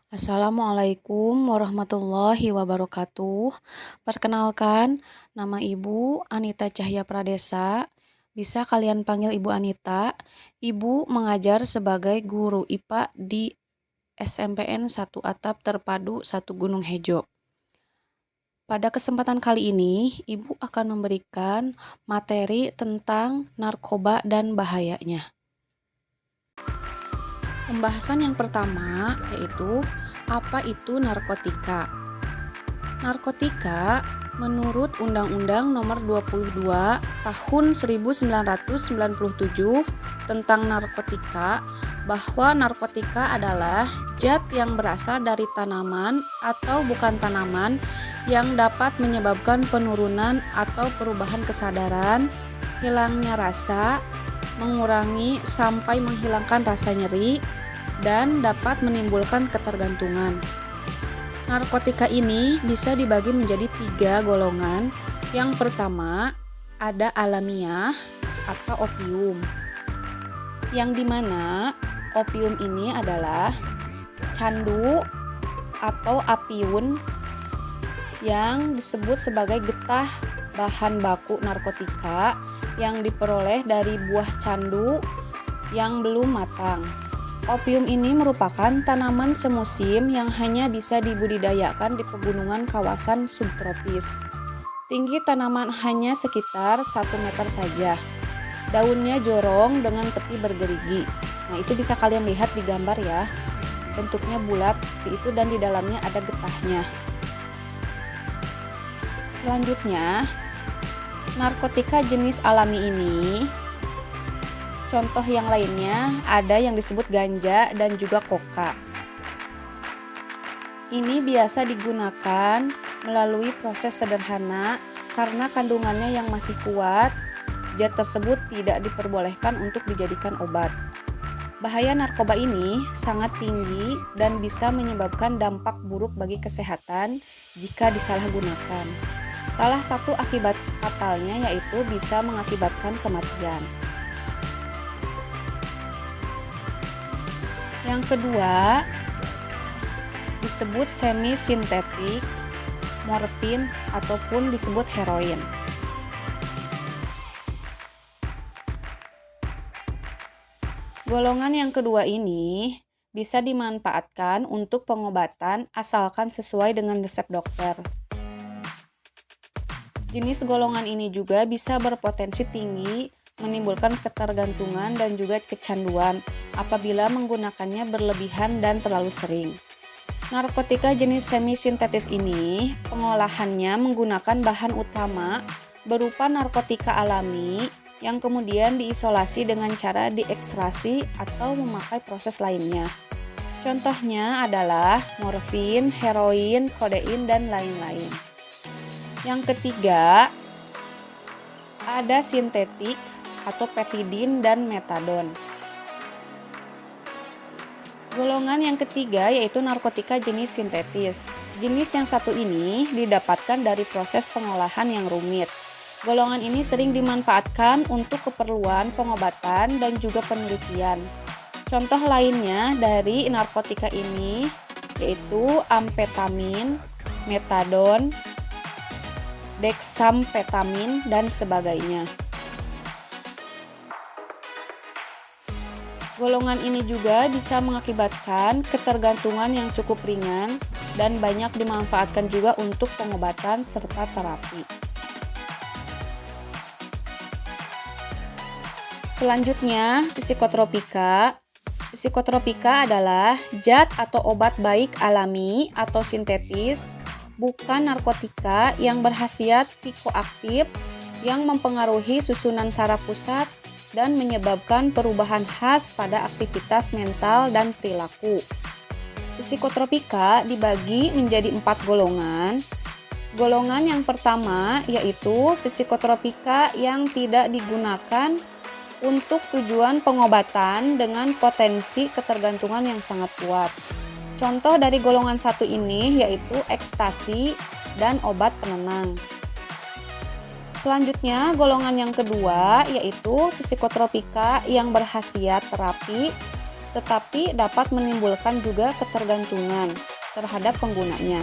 Assalamualaikum warahmatullahi wabarakatuh. Perkenalkan, nama Ibu Anita Cahya Pradesa. Bisa kalian panggil Ibu Anita. Ibu mengajar sebagai guru IPA di SMPN 1 Atap Terpadu 1 Gunung Hejo. Pada kesempatan kali ini, Ibu akan memberikan materi tentang narkoba dan bahayanya. Pembahasan yang pertama yaitu apa itu narkotika. Narkotika menurut Undang-Undang Nomor 22 Tahun 1997 tentang narkotika bahwa narkotika adalah zat yang berasal dari tanaman atau bukan tanaman yang dapat menyebabkan penurunan atau perubahan kesadaran, hilangnya rasa, mengurangi sampai menghilangkan rasa nyeri, dan dapat menimbulkan ketergantungan. Narkotika ini bisa dibagi menjadi 3 golongan. Yang pertama, ada alamiah atau opium. Yang dimana opium ini adalah candu atau apiun yang disebut sebagai getah bahan baku narkotika yang diperoleh dari buah candu yang belum matang. Opium ini merupakan tanaman semusim yang hanya bisa dibudidayakan di pegunungan kawasan subtropis. Tinggi tanaman hanya sekitar 1 meter saja. Daunnya jorong dengan tepi bergerigi. Nah, itu bisa kalian lihat di gambar ya. Bentuknya bulat seperti itu dan di dalamnya ada getahnya. Selanjutnya, narkotika jenis alami ini, contoh yang lainnya ada yang disebut ganja dan juga koka. Ini biasa digunakan melalui proses sederhana karena kandungannya yang masih kuat, zat tersebut tidak diperbolehkan untuk dijadikan obat. Bahaya narkoba ini sangat tinggi dan bisa menyebabkan dampak buruk bagi kesehatan jika disalahgunakan. Salah satu akibat fatalnya yaitu bisa mengakibatkan kematian. Yang kedua, disebut semi-sintetik, morfin ataupun disebut heroin. Golongan yang kedua ini bisa dimanfaatkan untuk pengobatan asalkan sesuai dengan resep dokter. Jenis golongan ini juga bisa berpotensi tinggi menimbulkan ketergantungan dan juga kecanduan apabila menggunakannya berlebihan dan terlalu sering. Narkotika jenis semi-sintetis ini pengolahannya menggunakan bahan utama berupa narkotika alami yang kemudian diisolasi dengan cara diekstraksi atau memakai proses lainnya. Contohnya adalah morfin, heroin, kodein, dan lain-lain. Yang ketiga, ada sintetik atau petidin dan metadon. Golongan yang ketiga yaitu narkotika jenis sintetis. Jenis yang satu ini didapatkan dari proses pengolahan yang rumit. Golongan ini sering dimanfaatkan untuk keperluan pengobatan dan juga penelitian. Contoh lainnya dari narkotika ini yaitu amfetamin, metadon, deksamfetamin, dan sebagainya. Golongan ini juga bisa mengakibatkan ketergantungan yang cukup ringan dan banyak dimanfaatkan juga untuk pengobatan serta terapi. Selanjutnya, psikotropika. Psikotropika adalah zat atau obat baik alami atau sintetis, bukan narkotika yang berkhasiat psikoaktif yang mempengaruhi susunan saraf pusat dan menyebabkan perubahan khas pada aktivitas mental dan perilaku. Psikotropika dibagi menjadi 4 golongan. Golongan yang pertama yaitu psikotropika yang tidak digunakan untuk tujuan pengobatan dengan potensi ketergantungan yang sangat kuat. Contoh dari golongan satu ini yaitu ekstasi dan obat penenang. Selanjutnya, golongan yang kedua yaitu psikotropika yang berkhasiat terapi tetapi dapat menimbulkan juga ketergantungan terhadap penggunanya.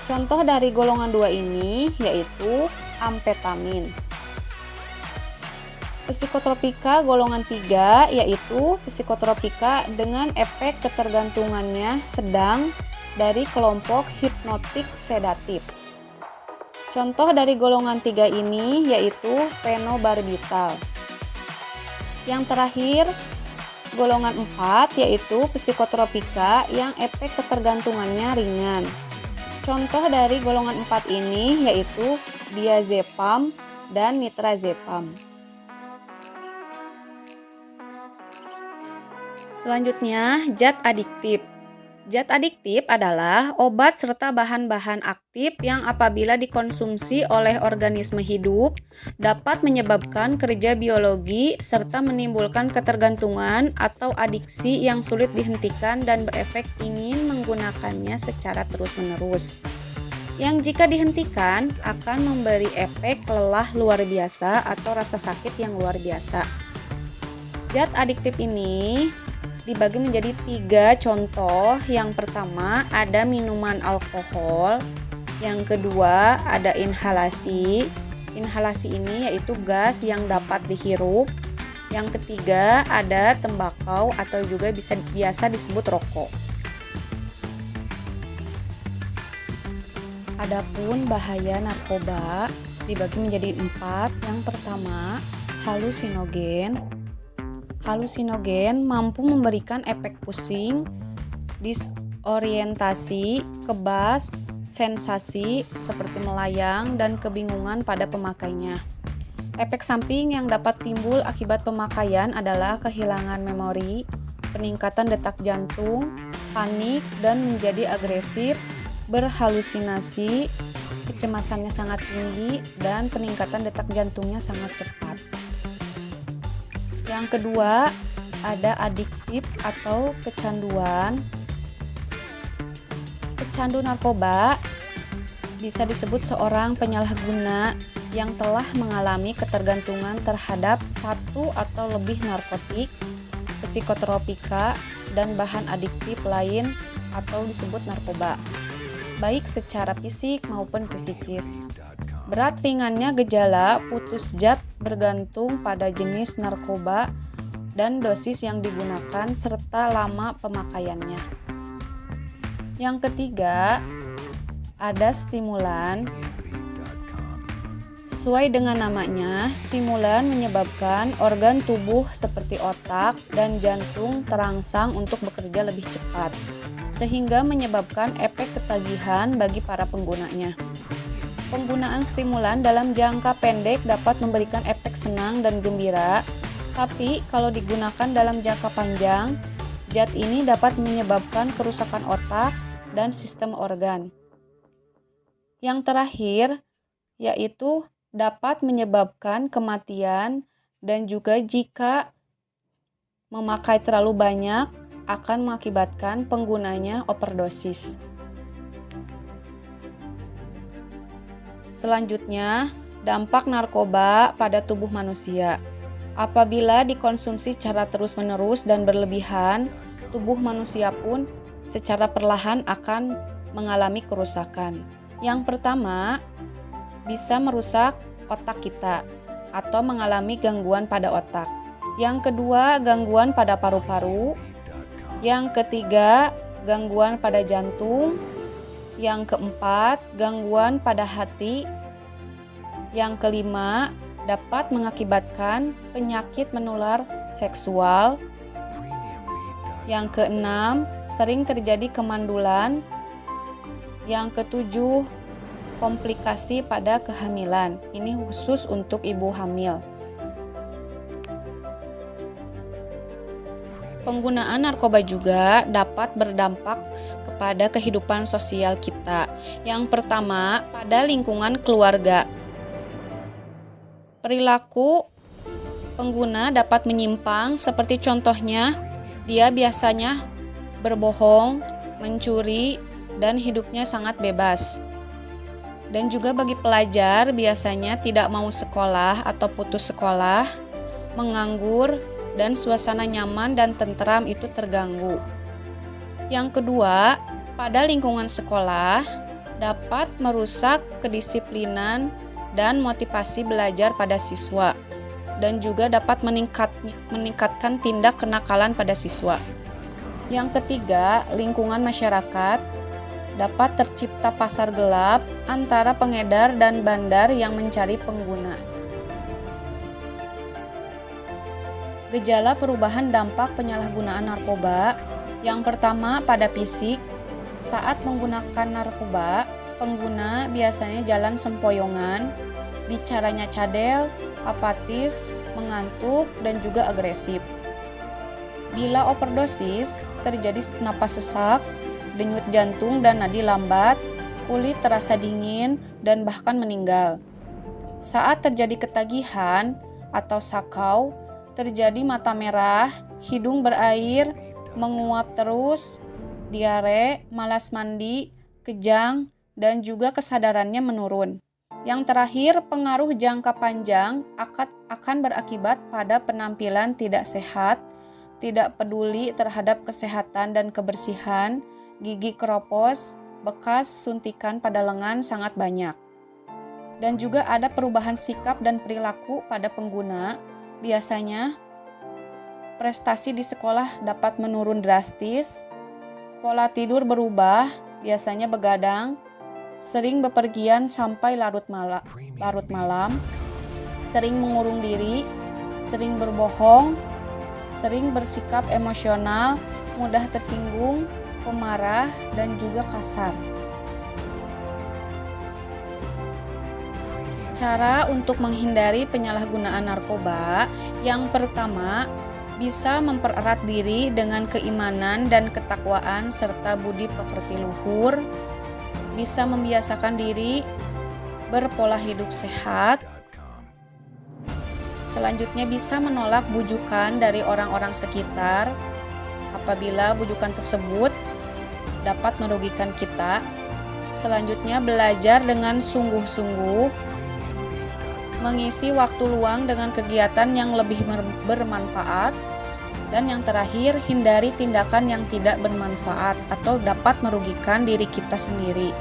Contoh dari golongan 2 ini yaitu amfetamin. Psikotropika golongan 3 yaitu psikotropika dengan efek ketergantungannya sedang dari kelompok hipnotik sedatif. Contoh dari golongan 3 ini yaitu fenobarbital. Yang terakhir, golongan 4 yaitu psikotropika yang efek ketergantungannya ringan. Contoh dari golongan 4 ini yaitu diazepam dan nitrazepam. Selanjutnya, zat adiktif. Zat adiktif adalah obat serta bahan-bahan aktif yang apabila dikonsumsi oleh organisme hidup dapat menyebabkan kerja biologi serta menimbulkan ketergantungan atau adiksi yang sulit dihentikan dan berefek ingin menggunakannya secara terus-menerus. Yang jika dihentikan akan memberi efek lelah luar biasa atau rasa sakit yang luar biasa. Zat adiktif ini dibagi menjadi 3 contoh. Yang pertama ada minuman alkohol, yang kedua ada inhalasi. Inhalasi ini yaitu gas yang dapat dihirup. Yang ketiga ada tembakau atau juga biasa disebut rokok. Adapun bahaya narkoba dibagi menjadi 4. Yang pertama, halusinogen. Halusinogen mampu memberikan efek pusing, disorientasi, kebas, sensasi seperti melayang, dan kebingungan pada pemakainya. Efek samping yang dapat timbul akibat pemakaian adalah kehilangan memori, peningkatan detak jantung, panik, dan menjadi agresif, berhalusinasi, kecemasannya sangat tinggi, dan peningkatan detak jantungnya sangat cepat. Yang kedua, ada adiktif atau kecanduan. Pecandu narkoba bisa disebut seorang penyalahguna yang telah mengalami ketergantungan terhadap satu atau lebih narkotik, psikotropika, dan bahan adiktif lain atau disebut narkoba, baik secara fisik maupun psikis. Berat ringannya gejala putus zat bergantung pada jenis narkoba dan dosis yang digunakan serta lama pemakaiannya. Yang ketiga, ada stimulan. Sesuai dengan namanya, stimulan menyebabkan organ tubuh seperti otak dan jantung terangsang untuk bekerja lebih cepat, sehingga menyebabkan efek ketagihan bagi para penggunanya. Penggunaan stimulan dalam jangka pendek dapat memberikan efek senang dan gembira, tapi kalau digunakan dalam jangka panjang, zat ini dapat menyebabkan kerusakan otak dan sistem organ. Yang terakhir, yaitu dapat menyebabkan kematian dan juga jika memakai terlalu banyak akan mengakibatkan penggunanya overdosis. Selanjutnya, dampak narkoba pada tubuh manusia. Apabila dikonsumsi secara terus-menerus dan berlebihan, tubuh manusia pun secara perlahan akan mengalami kerusakan. Yang pertama, bisa merusak otak kita atau mengalami gangguan pada otak. Yang kedua, gangguan pada paru-paru. Yang ketiga, gangguan pada jantung. Yang keempat, gangguan pada hati. Yang kelima, dapat mengakibatkan penyakit menular seksual. Yang keenam, sering terjadi kemandulan. Yang ketujuh, komplikasi pada kehamilan. Ini khusus untuk ibu hamil. Penggunaan narkoba juga dapat berdampak kepada kehidupan sosial kita. Yang pertama, pada lingkungan keluarga. Perilaku pengguna dapat menyimpang, seperti contohnya, dia biasanya berbohong, mencuri, dan hidupnya sangat bebas. Dan juga bagi pelajar biasanya tidak mau sekolah atau putus sekolah, menganggur, dan suasana nyaman dan tentram itu terganggu. Yang kedua, pada lingkungan sekolah dapat merusak kedisiplinan dan motivasi belajar pada siswa, dan juga dapat meningkatkan tindak kenakalan pada siswa. Yang ketiga, lingkungan masyarakat dapat tercipta pasar gelap antara pengedar dan bandar yang mencari pengguna. Gejala perubahan dampak penyalahgunaan narkoba. Yang pertama, pada fisik. Saat menggunakan narkoba, pengguna biasanya jalan sempoyongan, bicaranya cadel, apatis, mengantuk, dan juga agresif. Bila overdosis, terjadi napas sesak, denyut jantung dan nadi lambat, kulit terasa dingin, dan bahkan meninggal. Saat terjadi ketagihan atau sakau, terjadi mata merah, hidung berair, menguap terus, diare, malas mandi, kejang, dan juga kesadarannya menurun. Yang terakhir, pengaruh jangka panjang akan berakibat pada penampilan tidak sehat, tidak peduli terhadap kesehatan dan kebersihan, gigi keropos, bekas suntikan pada lengan sangat banyak. Dan juga ada perubahan sikap dan perilaku pada pengguna. Biasanya, prestasi di sekolah dapat menurun drastis, pola tidur berubah, biasanya begadang, sering bepergian sampai larut malam, sering mengurung diri, sering berbohong, sering bersikap emosional, mudah tersinggung, pemarah, dan juga kasar. Cara untuk menghindari penyalahgunaan narkoba, yang pertama, bisa mempererat diri dengan keimanan dan ketakwaan serta budi pekerti luhur, bisa membiasakan diri berpola hidup sehat. Selanjutnya bisa menolak bujukan dari orang-orang sekitar apabila bujukan tersebut dapat merugikan kita. Selanjutnya belajar dengan sungguh-sungguh, mengisi waktu luang dengan kegiatan yang lebih bermanfaat, dan yang terakhir hindari tindakan yang tidak bermanfaat atau dapat merugikan diri kita sendiri.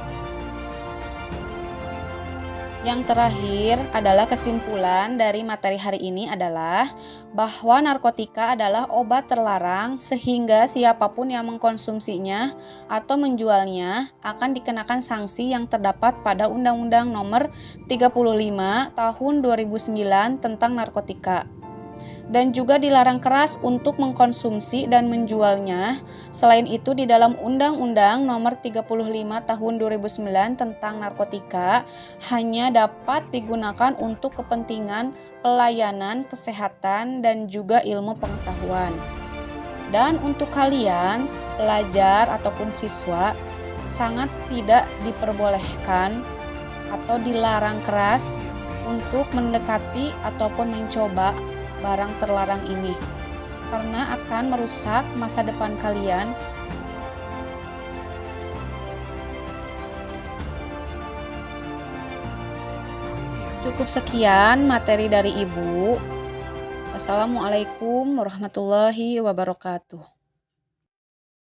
Yang terakhir adalah kesimpulan dari materi hari ini adalah bahwa narkotika adalah obat terlarang sehingga siapapun yang mengkonsumsinya atau menjualnya akan dikenakan sanksi yang terdapat pada Undang-Undang Nomor 35 Tahun 2009 tentang narkotika. Dan juga dilarang keras untuk mengkonsumsi dan menjualnya. Selain itu, di dalam Undang-Undang Nomor 35 Tahun 2009 tentang narkotika hanya dapat digunakan untuk kepentingan pelayanan kesehatan dan juga ilmu pengetahuan. Dan untuk kalian, pelajar ataupun siswa, sangat tidak diperbolehkan atau dilarang keras untuk mendekati ataupun mencoba barang terlarang ini, karena akan merusak masa depan kalian. Cukup sekian materi dari Ibu. Wassalamualaikum warahmatullahi wabarakatuh.